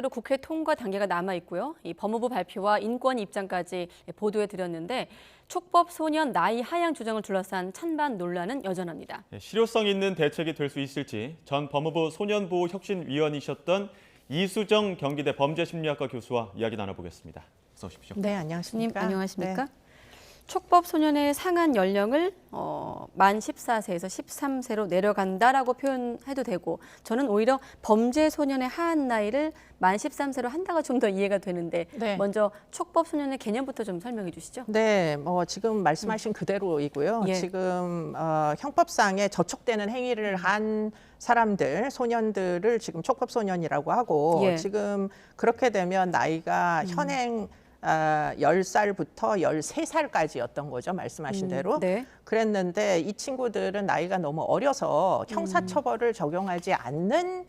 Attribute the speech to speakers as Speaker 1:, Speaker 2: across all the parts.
Speaker 1: 로 국회 통과 단계가 남아 있고요. 이 법무부 발표와 인권 입장까지 보도해 드렸는데 촉법 소년 나이 하향 조정을 둘러싼 찬반 논란은 여전합니다.
Speaker 2: 실효성 있는 대책이 될 수 있을지 전 법무부 소년보호혁신위원이셨던 이수정 경기대 범죄심리학과 교수와 이야기 나눠보겠습니다. 어서 오십시오.
Speaker 3: 네, 안녕하십니까?
Speaker 1: 안녕하십니까?
Speaker 3: 네.
Speaker 1: 촉법 소년의 상한 연령을 만 14세에서 13세로 내려간다라고 표현해도 되고 저는 오히려 범죄 소년의 하한 나이를 만 13세로 한다가 좀 더 이해가 되는데
Speaker 3: 네.
Speaker 1: 먼저 촉법 소년의 개념부터 좀 설명해 주시죠.
Speaker 3: 네, 지금 말씀하신 그대로이고요.
Speaker 1: 예.
Speaker 3: 지금 형법상에 저촉되는 행위를 한 사람들, 소년들을 지금 촉법 소년이라고 하고
Speaker 1: 예.
Speaker 3: 지금 그렇게 되면 나이가 현행 10살부터 13살까지였던 거죠. 말씀하신 대로.
Speaker 1: 네.
Speaker 3: 그랬는데 이 친구들은 나이가 너무 어려서 형사처벌을 적용하지 않는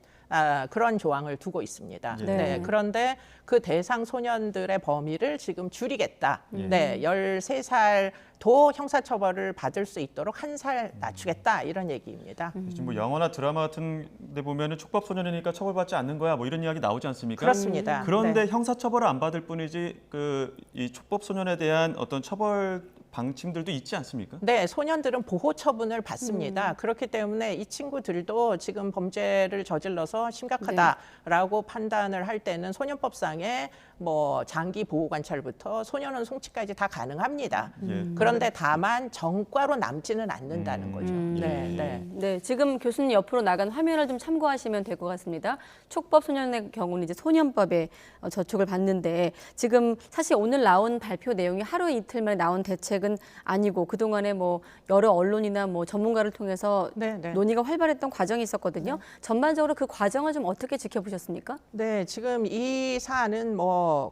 Speaker 3: 그런 조항을 두고 있습니다.
Speaker 2: 예.
Speaker 3: 네, 그런데 그 대상 소년들의 범위를 지금 줄이겠다. 네, 13살도 형사처벌을 받을 수 있도록 한 살 낮추겠다. 이런 얘기입니다.
Speaker 2: 지금 뭐 영화나 드라마 같은 데 보면은 촉법 소년이니까 처벌받지 않는 거야 뭐 이런 이야기 나오지 않습니까?
Speaker 3: 그렇습니다.
Speaker 2: 그런데
Speaker 3: 네.
Speaker 2: 형사처벌을 안 받을 뿐이지 이 촉법 소년에 대한 어떤 처벌 방침들도 있지 않습니까?
Speaker 3: 네, 소년들은 보호 처분을 받습니다. 그렇기 때문에 이 친구들도 지금 범죄를 저질러서 심각하다라고 판단을 할 때는 소년법상에 장기 보호 관찰부터 소년원 송치까지 다 가능합니다. 그런데 다만 정과로 남지는 않는다는 거죠. 네, 네.
Speaker 1: 네, 지금 교수님 옆으로 나간 화면을 좀 참고하시면 될 것 같습니다. 촉법 소년의 경우는 이제 소년법에 저촉을 받는데 지금 사실 오늘 나온 발표 내용이 하루 이틀 만에 나온 대책은 아니고 그동안에 여러 언론이나 전문가를 통해서
Speaker 3: 네, 네.
Speaker 1: 논의가 활발했던 과정이 있었거든요. 전반적으로 그 과정을 좀 어떻게 지켜보셨습니까?
Speaker 3: 네, 지금 이 사안은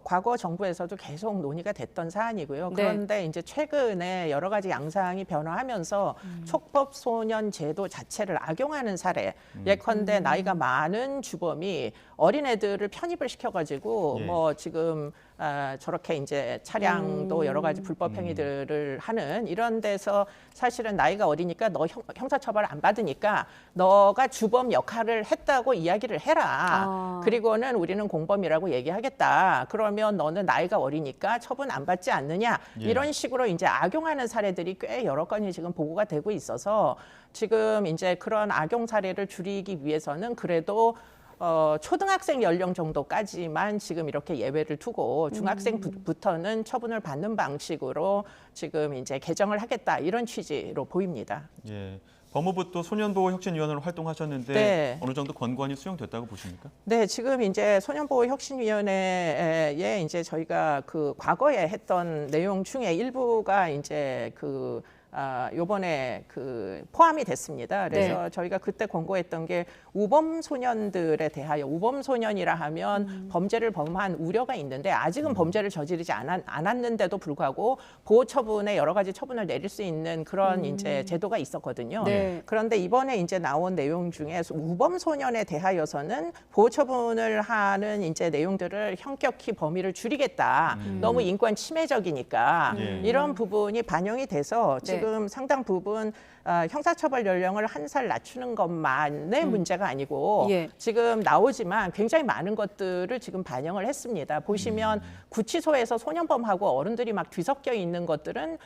Speaker 3: 과거 정부에서도 계속 논의가 됐던 사안이고요.
Speaker 1: 네.
Speaker 3: 그런데 이제 최근에 여러 가지 양상이 변화하면서 촉법 소년 제도 자체를 악용하는 사례, 예컨대 나이가 많은 주범이 어린애들을 편입을 시켜가지고
Speaker 2: 예.
Speaker 3: 지금 저렇게 이제 차량도 여러 가지 불법 행위들을 하는 이런 데서 사실은 나이가 어리니까 너 형사처벌 안 받으니까 너가 주범 역할을 했다고 이야기를 해라. 그리고는 우리는 공범이라고 얘기하겠다. 그러면 너는 나이가 어리니까 처분 안 받지 않느냐.
Speaker 2: 예.
Speaker 3: 이런 식으로 이제 악용하는 사례들이 꽤 여러 건이 지금 보고가 되고 있어서 지금 이제 그런 악용 사례를 줄이기 위해서는 그래도 초등학생 연령 정도까지만 지금 이렇게 예외를 두고 중학생부터는 처분을 받는 방식으로 지금 이제 개정을 하겠다 이런 취지로 보입니다.
Speaker 2: 예. 법무부 또 소년보호혁신위원회로 활동하셨는데
Speaker 3: 네.
Speaker 2: 어느 정도 권고안이 수용됐다고 보십니까?
Speaker 3: 네, 지금 이제 소년보호혁신위원회에 이제 저희가 그 과거에 했던 내용 중에 일부가 이제 요번에 포함이 됐습니다. 그래서
Speaker 1: 네.
Speaker 3: 저희가 그때 권고했던 게 우범 소년들에 대하여 우범 소년이라 하면 범죄를 범한 우려가 있는데 아직은 범죄를 저지르지 않았는데도 불구하고 보호 처분에 여러 가지 처분을 내릴 수 있는 그런 이제 제도가 있었거든요.
Speaker 1: 네.
Speaker 3: 그런데 이번에 이제 나온 내용 중에 우범 소년에 대하여서는 보호 처분을 하는 이제 내용들을 현격히 범위를 줄이겠다. 너무 인권 침해적이니까 이런 부분이 반영이 돼서 지금 상당 부분 형사처벌 연령을 한 살 낮추는 것만의 문제가 아니고
Speaker 1: 예.
Speaker 3: 지금 나오지만 굉장히 많은 것들을 지금 반영을 했습니다. 보시면 구치소에서 소년범하고 어른들이 막 뒤섞여 있는 것들은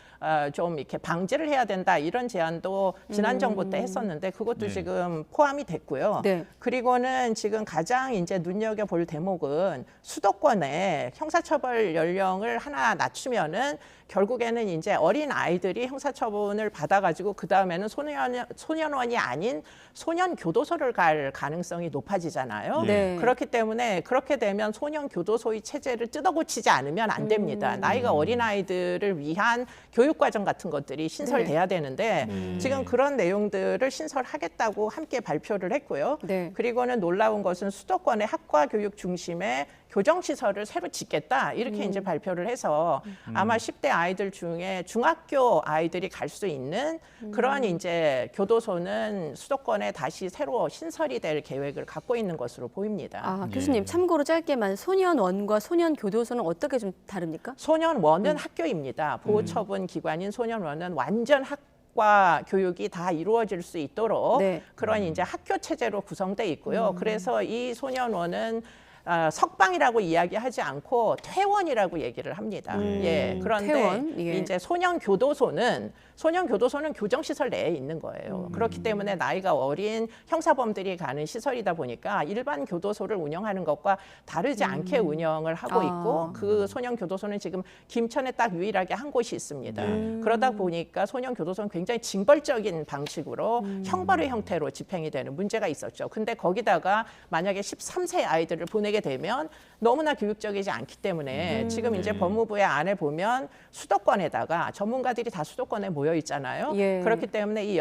Speaker 3: 좀 이렇게 방지를 해야 된다 이런 제안도 지난 정부 때 했었는데 그것도
Speaker 2: 네.
Speaker 3: 지금 포함이 됐고요.
Speaker 1: 네.
Speaker 3: 그리고는 지금 가장 이제 눈여겨볼 대목은 수도권에 형사처벌 연령을 하나 낮추면은 결국에는 이제 어린 아이들이 형사처분을 받아가지고 그 다음에는 소년원이 아닌 소년교도소를 갈 가능성이 높아지잖아요.
Speaker 1: 네.
Speaker 3: 그렇기 때문에 그렇게 되면 소년교도소의 체제를 뜯어고치지 않으면 안 됩니다. 나이가 어린 아이들을 위한 교육과정 같은 것들이 신설돼야 되는데 지금 그런 내용들을 신설하겠다고 함께 발표를 했고요.
Speaker 1: 네.
Speaker 3: 그리고는 놀라운 것은 수도권의 학과 교육 중심의 교정시설을 새로 짓겠다 이렇게 이제 발표를 해서 아마 10대 아이들 중에 중학교 아이들이 갈 수 있는 그런 이제 교도소는 수도권에 다시 새로 신설이 될 계획을 갖고 있는 것으로 보입니다.
Speaker 1: 교수님 참고로 짧게만 소년원과 소년교도소는 어떻게 좀 다릅니까?
Speaker 3: 소년원은 학교입니다. 보호처분 기관인 소년원은 완전 학과 교육이 다 이루어질 수 있도록
Speaker 1: 네.
Speaker 3: 그런 이제 학교 체제로 구성돼 있고요. 그래서 이 소년원은 석방이라고 이야기하지 않고 퇴원이라고 얘기를 합니다. 예. 그런데
Speaker 1: 퇴원? 예.
Speaker 3: 이제 소년교도소는 교정시설 내에 있는 거예요. 그렇기 때문에 나이가 어린 형사범들이 가는 시설이다 보니까 일반 교도소를 운영하는 것과 다르지 않게 운영을 하고 있고 그 소년교도소는 지금 김천에 딱 유일하게 한 곳이 있습니다. 그러다 보니까 소년교도소는 굉장히 징벌적인 방식으로 형벌의 형태로 집행이 되는 문제가 있었죠. 근데 거기다가 만약에 13세 아이들을 보내게 되면 너무나 교육적이지 않기 때문에 지금 이제 법무부의 안에 보면 수도권에다가 전문가들이 다 수도권에 모여 있잖아요.
Speaker 1: 예.
Speaker 3: 그렇기 때문에 이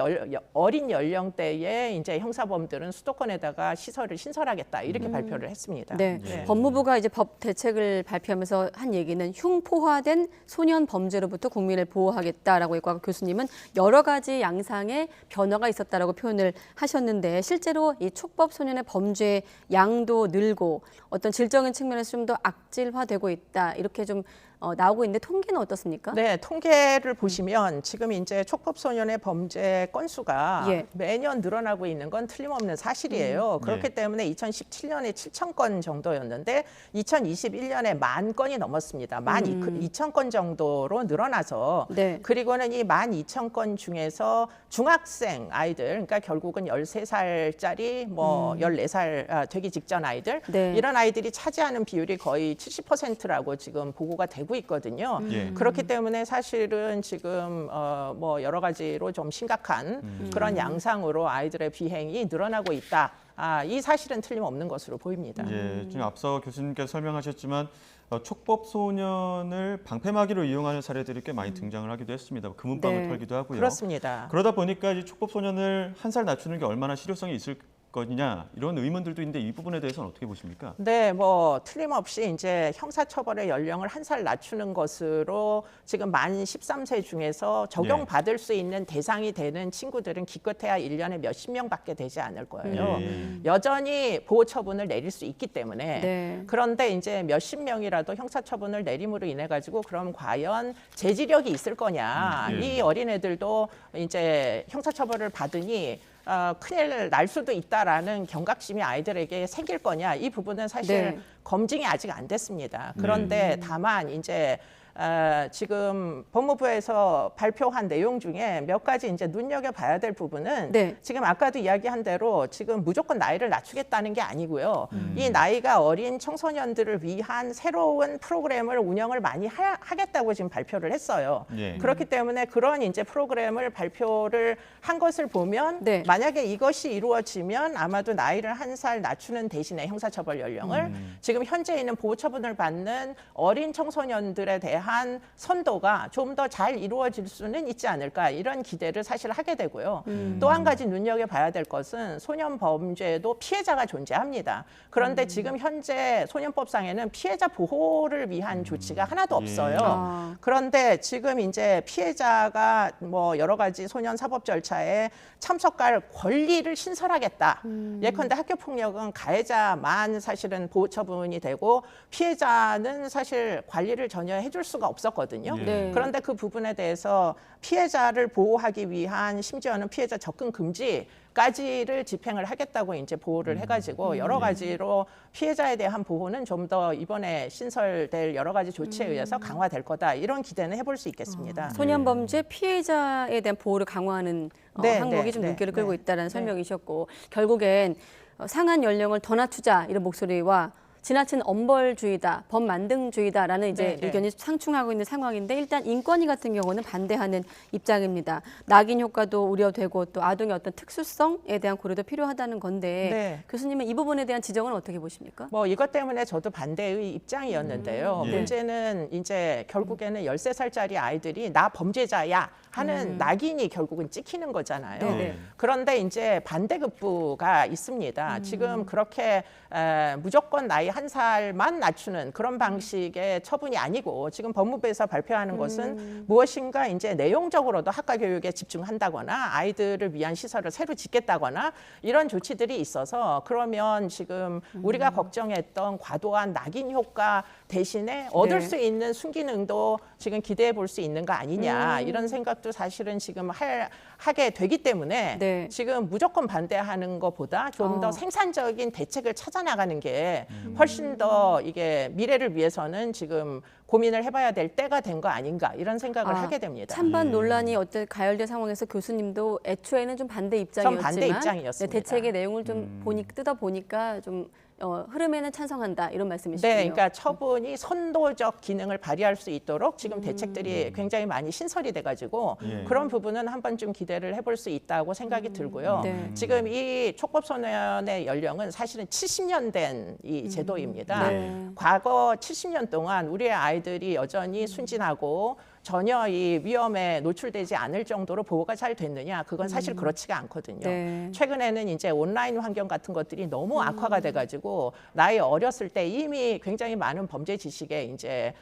Speaker 3: 어린 연령대의 이제 형사범들은 수도권에다가 시설을 신설하겠다 이렇게 발표를 했습니다.
Speaker 1: 네.
Speaker 3: 네.
Speaker 1: 법무부가 이제 법 대책을 발표하면서 한 얘기는 흉포화된 소년 범죄로부터 국민을 보호하겠다라고 했고, 아까 교수님은 여러 가지 양상의 변화가 있었다라고 표현을 하셨는데, 실제로 이 촉법 소년의 범죄 양도 늘고 어떤 질적인 측면에서 좀 더 악질화되고 있다, 이렇게 좀 나오고 있는데 통계는 어떻습니까?
Speaker 3: 네, 통계를 보시면 지금 이제 촉법 소년의 범죄 건수가
Speaker 1: 예.
Speaker 3: 매년 늘어나고 있는 건 틀림없는 사실이에요. 그렇기
Speaker 2: 네.
Speaker 3: 때문에 2017년에 7,000건 정도였는데 2021년에 10,000건이 넘었습니다. 12,000건 정도로 늘어나서
Speaker 1: 네.
Speaker 3: 그리고는 이 12,000건 중에서 중학생 아이들, 그러니까 결국은 13살짜리 뭐 14살 되기 직전 아이들,
Speaker 1: 네.
Speaker 3: 이런 아이들이 차지하는 비율이 거의 70%라고 지금 보고가 되고 있거든요.
Speaker 2: 예.
Speaker 3: 그렇기 때문에 사실은 지금 뭐 여러 가지로 좀 심각한 그런 양상으로 아이들의 비행이 늘어나고 있다. 이 사실은 틀림없는 것으로 보입니다.
Speaker 2: 예, 지금 앞서 교수님께서 설명하셨지만 촉법 소년을 방패막이로 이용하는 사례들이 꽤 많이 등장을 하기도 했습니다. 금은방을
Speaker 1: 네.
Speaker 2: 털기도 하고요.
Speaker 3: 그렇습니다.
Speaker 2: 그러다 보니까 이 촉법 소년을 한 살 낮추는 게 얼마나 실효성이 있을 거냐 이런 의문들도 있는데 이 부분에 대해서는 어떻게 보십니까?
Speaker 3: 네, 뭐 틀림없이 이제 형사처벌의 연령을 한 살 낮추는 것으로 지금 만 13세 중에서 적용받을 수 있는 대상이 되는 친구들은 기껏해야 1년에 몇십 명밖에 되지 않을 거예요. 여전히 보호 처분을 내릴 수 있기 때문에
Speaker 1: 네.
Speaker 3: 그런데 이제 몇십 명이라도 형사처분을 내림으로 인해 가지고 그럼 과연 재지력이 있을 거냐? 이 어린애들도 이제 형사처벌을 받으니 큰일 날 수도 있다라는 경각심이 아이들에게 생길 거냐, 이 부분은 사실
Speaker 1: 네.
Speaker 3: 검증이 아직 안 됐습니다. 그런데 다만 이제 지금 법무부에서 발표한 내용 중에 몇 가지 이제 눈여겨봐야 될 부분은
Speaker 1: 네.
Speaker 3: 지금 아까도 이야기한 대로 지금 무조건 나이를 낮추겠다는 게 아니고요. 이 나이가 어린 청소년들을 위한 새로운 프로그램을 운영을 많이 하겠다고 지금 발표를 했어요.
Speaker 2: 예.
Speaker 3: 그렇기 때문에 그런 이제 프로그램을 발표를 한 것을 보면
Speaker 1: 네.
Speaker 3: 만약에 이것이 이루어지면 아마도 나이를 한 살 낮추는 대신에 형사처벌 연령을 지금 현재 있는 보호처분을 받는 어린 청소년들에 대한 선도가 좀 더 잘 이루어질 수는 있지 않을까, 이런 기대를 사실 하게 되고요. 또 한 가지 눈여겨봐야 될 것은 소년 범죄도 피해자가 존재합니다. 그런데 지금 현재 소년법상에는 피해자 보호를 위한 조치가 하나도 없어요. 그런데 지금 이제 피해자가 뭐 여러 가지 소년 사법 절차에 참석할 권리를 신설하겠다. 예컨대 학교폭력은 가해자만 사실은 보호처분이 되고 피해자는 사실 관리를 전혀 해줄 수가 없었거든요.
Speaker 1: 네.
Speaker 3: 그런데 그 부분에 대해서 피해자를 보호하기 위한 심지어는 피해자 접근 금지까지를 집행을 하겠다고 이제 보호를 해가지고 여러 가지로 피해자에 대한 보호는 좀 더 이번에 신설될 여러 가지 조치에 의해서 강화될 거다, 이런 기대는 해볼 수 있겠습니다.
Speaker 1: 소년 범죄 피해자에 대한 보호를 강화하는 항목이 좀 눈길을 끌고 있다는 설명이셨고, 결국엔 상한 연령을 더 낮추자, 이런 목소리와 지나친 엄벌주의다, 법만등주의다라는 이제
Speaker 3: 네.
Speaker 1: 의견이 상충하고 있는 상황인데, 일단 인권위 같은 경우는 반대하는 입장입니다. 낙인 효과도 우려되고 또 아동의 어떤 특수성에 대한 고려도 필요하다는 건데,
Speaker 3: 네.
Speaker 1: 교수님은 이 부분에 대한 지적은 어떻게 보십니까?
Speaker 3: 뭐 이것 때문에 저도 반대의 입장이었는데요.
Speaker 2: 예.
Speaker 3: 문제는 이제 결국에는 13살짜리 아이들이 나 범죄자야 하는 낙인이 결국은 찍히는 거잖아요.
Speaker 1: 네네.
Speaker 3: 그런데 이제 반대급부가 있습니다. 지금 그렇게 무조건 나이 한 살만 낮추는 그런 방식의 처분이 아니고, 지금 법무부에서 발표하는 것은 무엇인가 이제 내용적으로도 학과 교육에 집중한다거나 아이들을 위한 시설을 새로 짓겠다거나 이런 조치들이 있어서, 그러면 지금 우리가 걱정했던 과도한 낙인 효과 대신에 얻을
Speaker 1: 네.
Speaker 3: 수 있는 순기능도 지금 기대해 볼 수 있는 거 아니냐, 이런 생각도 사실은 지금 하게 되기 때문에
Speaker 1: 네.
Speaker 3: 지금 무조건 반대하는 것보다 좀 더 생산적인 대책을 찾아나가는 게 훨씬 더 이게 미래를 위해서는 지금 고민을 해봐야 될 때가 된 거 아닌가 이런 생각을 하게 됩니다.
Speaker 1: 찬반 논란이 어떤 가열된 상황에서 교수님도 애초에는 좀 반대 입장이었지만
Speaker 3: 전 반대 입장이었습니다.
Speaker 1: 대책의 내용을 좀 뜯어 보니까 좀 흐름에는 찬성한다 이런 말씀이시군요.
Speaker 3: 네, 그러니까 처분이 선도적 기능을 발휘할 수 있도록 지금 대책들이 굉장히 많이 신설이 돼가지고
Speaker 2: 예.
Speaker 3: 그런 부분은 한 번쯤 기대를 해볼 수 있다고 생각이 들고요.
Speaker 1: 네.
Speaker 3: 지금 이 촉법소년의 연령은 사실은 70년 된 이 제도입니다.
Speaker 1: 네.
Speaker 3: 과거 70년 동안 우리의 아이들이 여전히 순진하고 전혀 이 위험에 노출되지 않을 정도로 보호가 잘 됐느냐? 그건 사실 그렇지가 않거든요.
Speaker 1: 네.
Speaker 3: 최근에는 이제 온라인 환경 같은 것들이 너무 악화가 돼가지고 나이 어렸을 때 이미 굉장히 많은 범죄 지식에 이제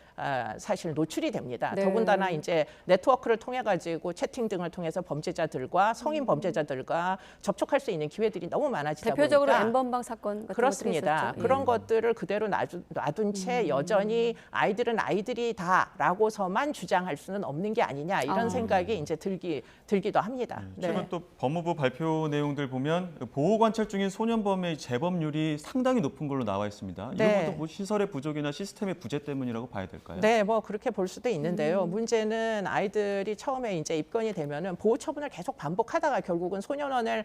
Speaker 3: 사실 노출이 됩니다.
Speaker 1: 네.
Speaker 3: 더군다나 이제 네트워크를 통해 가지고 채팅 등을 통해서 범죄자들과 성인 범죄자들과 접촉할 수 있는 기회들이 너무 많아지다
Speaker 1: 대표적으로
Speaker 3: 보니까
Speaker 1: N번방 사건 같은
Speaker 3: 그렇습니다.
Speaker 1: 것들이 있었죠.
Speaker 3: 그런 것들을 그대로 놔둔 채 여전히 아이들은 아이들이다라고서만 주장할 수는 없는 게 아니냐 이런 생각이 이제 들기도 합니다.
Speaker 2: 최근 또 법무부 발표 내용들 보면 보호 관찰 중인 소년범의 재범률이 상당히 높은 걸로 나와 있습니다.
Speaker 3: 네.
Speaker 2: 이런 것도 뭐 시설의 부족이나 시스템의 부재 때문이라고 봐야 될까요?
Speaker 3: 네, 뭐 그렇게 볼 수도 있는데요. 문제는 아이들이 처음에 이제 입건이 되면은 보호 처분을 계속 반복하다가 결국은 소년원을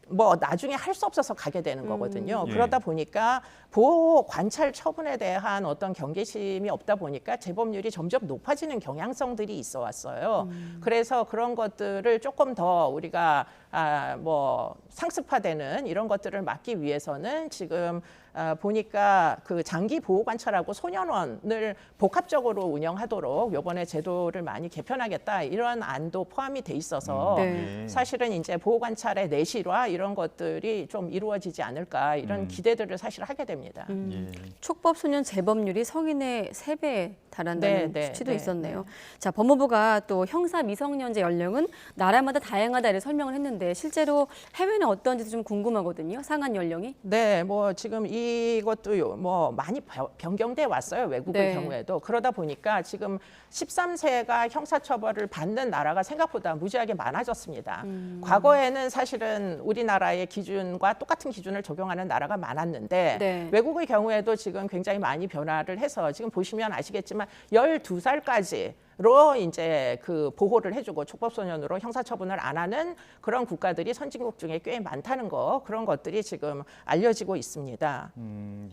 Speaker 3: 뭐 나중에 할 수 없어서 가게 되는 거거든요.
Speaker 2: 예.
Speaker 3: 그러다 보니까 보호 관찰 처분에 대한 어떤 경계심이 없다 보니까 재범률이 점점 높아지는 경향성들이 있어 왔어요. 그래서 그런 것들을 조금 더 우리가 뭐 상습화되는 이런 것들을 막기 위해서는 지금 보니까 그 장기 보호 관찰하고 소년원을 복합적으로 운영하도록 이번에 제도를 많이 개편하겠다 이런 안도 포함이 돼 있어서
Speaker 1: 네.
Speaker 3: 사실은 이제 보호 관찰의 내실화 이런 것들이 좀 이루어지지 않을까 이런 기대들을 사실 하게 됩니다.
Speaker 2: 예.
Speaker 1: 촉법 소년 재범률이 성인의 3배에 달한다는
Speaker 3: 네,
Speaker 1: 수치도
Speaker 3: 네,
Speaker 1: 있었네요. 자, 법무부가 또 형사 미성년자 연령은 나라마다 다양하다 이렇게 설명을 했는데 실제로 해외는 어떤지도 좀 궁금하거든요. 상한 연령이.
Speaker 3: 네, 뭐 지금 이것도 뭐 많이 변경돼 왔어요. 외국의
Speaker 1: 네.
Speaker 3: 경우에도. 그러다 보니까 지금 13세가 형사처벌을 받는 나라가 생각보다 무지하게 많아졌습니다. 과거에는 사실은 우리나라의 기준과 똑같은 기준을 적용하는 나라가 많았는데
Speaker 1: 네.
Speaker 3: 외국의 경우에도 지금 굉장히 많이 변화를 해서 지금 보시면 아시겠지만 12살까지로 이제 그 보호를 해주고 촉법소년으로 형사처분을 안 하는 그런 국가들이 선진국 중에 꽤 많다는 거 그런 것들이 지금 알려지고 있습니다.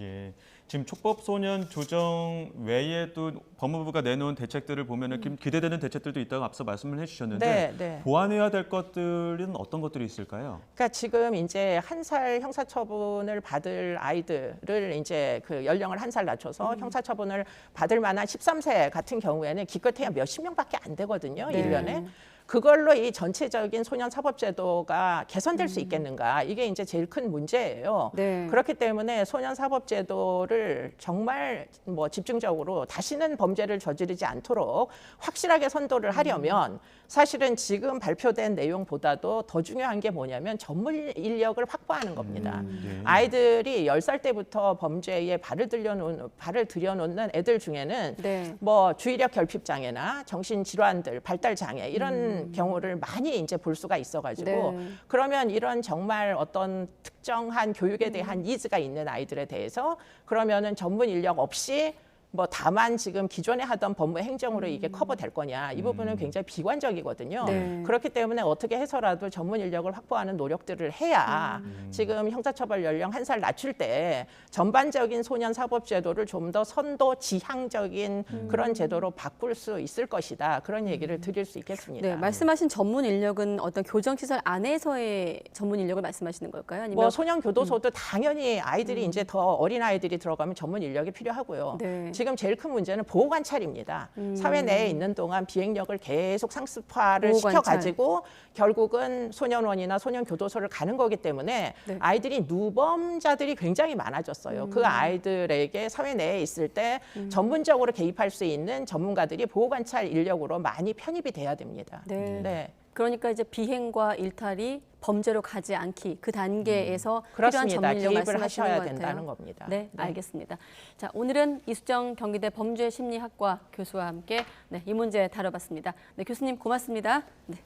Speaker 2: 예. 지금 촉법소년 조정 외에도 법무부가 내놓은 대책들을 보면 기대되는 대책들도 있다고 앞서 말씀을 해주셨는데
Speaker 3: 네, 네.
Speaker 2: 보완해야 될 것들은 어떤 것들이 있을까요?
Speaker 3: 그러니까 지금 이제 1살 형사처분을 받을 아이들을 이제 그 연령을 1살 낮춰서 형사처분을 받을 만한 13세 같은 경우에는 기껏해야 몇십 명밖에 안 되거든요.
Speaker 1: 네.
Speaker 3: 1년에. 그걸로 이 전체적인 소년사법제도가 개선될 수 있겠는가 이게 이제 제일 큰 문제예요.
Speaker 1: 네.
Speaker 3: 그렇기 때문에 소년사법제도를 정말 뭐 집중적으로 다시는 범죄를 저지르지 않도록 확실하게 선도를 하려면 사실은 지금 발표된 내용보다도 더 중요한 게 뭐냐면 전문 인력을 확보하는 겁니다.
Speaker 2: 예.
Speaker 3: 아이들이 10살 때부터 범죄에 발을 들여놓는 애들 중에는
Speaker 1: 네.
Speaker 3: 뭐 주의력 결핍 장애나 정신 질환들, 발달 장애 이런 경우를 많이 이제 볼 수가 있어가지고
Speaker 1: 네.
Speaker 3: 그러면 이런 정말 어떤 특정한 교육에 대한 니즈가 있는 아이들에 대해서 그러면은 전문 인력 없이 뭐 다만 지금 기존에 하던 법무 행정으로 이게 커버될 거냐 이 부분은 굉장히 비관적이거든요.
Speaker 1: 네.
Speaker 3: 그렇기 때문에 어떻게 해서라도 전문 인력을 확보하는 노력들을 해야 지금 형사처벌 연령 1살 낮출 때 전반적인 소년 사법제도를 좀 더 선도 지향적인 그런 제도로 바꿀 수 있을 것이다. 그런 얘기를 드릴 수 있겠습니다.
Speaker 1: 네, 말씀하신 전문 인력은 어떤 교정시설 안에서의 전문 인력을 말씀하시는 걸까요? 아니면
Speaker 3: 뭐 소년 교도소도 당연히 아이들이 이제 더 어린 아이들이 들어가면 전문 인력이 필요하고요.
Speaker 1: 네.
Speaker 3: 지금 제일 큰 문제는 보호 관찰입니다. 사회 내에 있는 동안 비행력을 계속 상습화를
Speaker 1: 보호
Speaker 3: 시켜가지고 결국은 소년원이나 소년 교도소를 가는 거기 때문에
Speaker 1: 네.
Speaker 3: 아이들이 누범자들이 굉장히 많아졌어요. 그 아이들에게 사회 내에 있을 때 전문적으로 개입할 수 있는 전문가들이 보호 관찰 인력으로 많이 편입이 돼야 됩니다.
Speaker 1: 네.
Speaker 3: 네.
Speaker 1: 그러니까 이제 비행과 일탈이 범죄로 가지 않기 그 단계에서 필요한
Speaker 3: 그렇습니다.
Speaker 1: 전문 인력
Speaker 3: 개입을
Speaker 1: 말씀하시는
Speaker 3: 하셔야
Speaker 1: 것
Speaker 3: 된다는
Speaker 1: 같아요.
Speaker 3: 겁니다.
Speaker 1: 네, 알겠습니다. 자, 오늘은 이수정 경기대 범죄심리학과 교수와 함께 이 문제 다뤄봤습니다. 네, 교수님 고맙습니다. 네.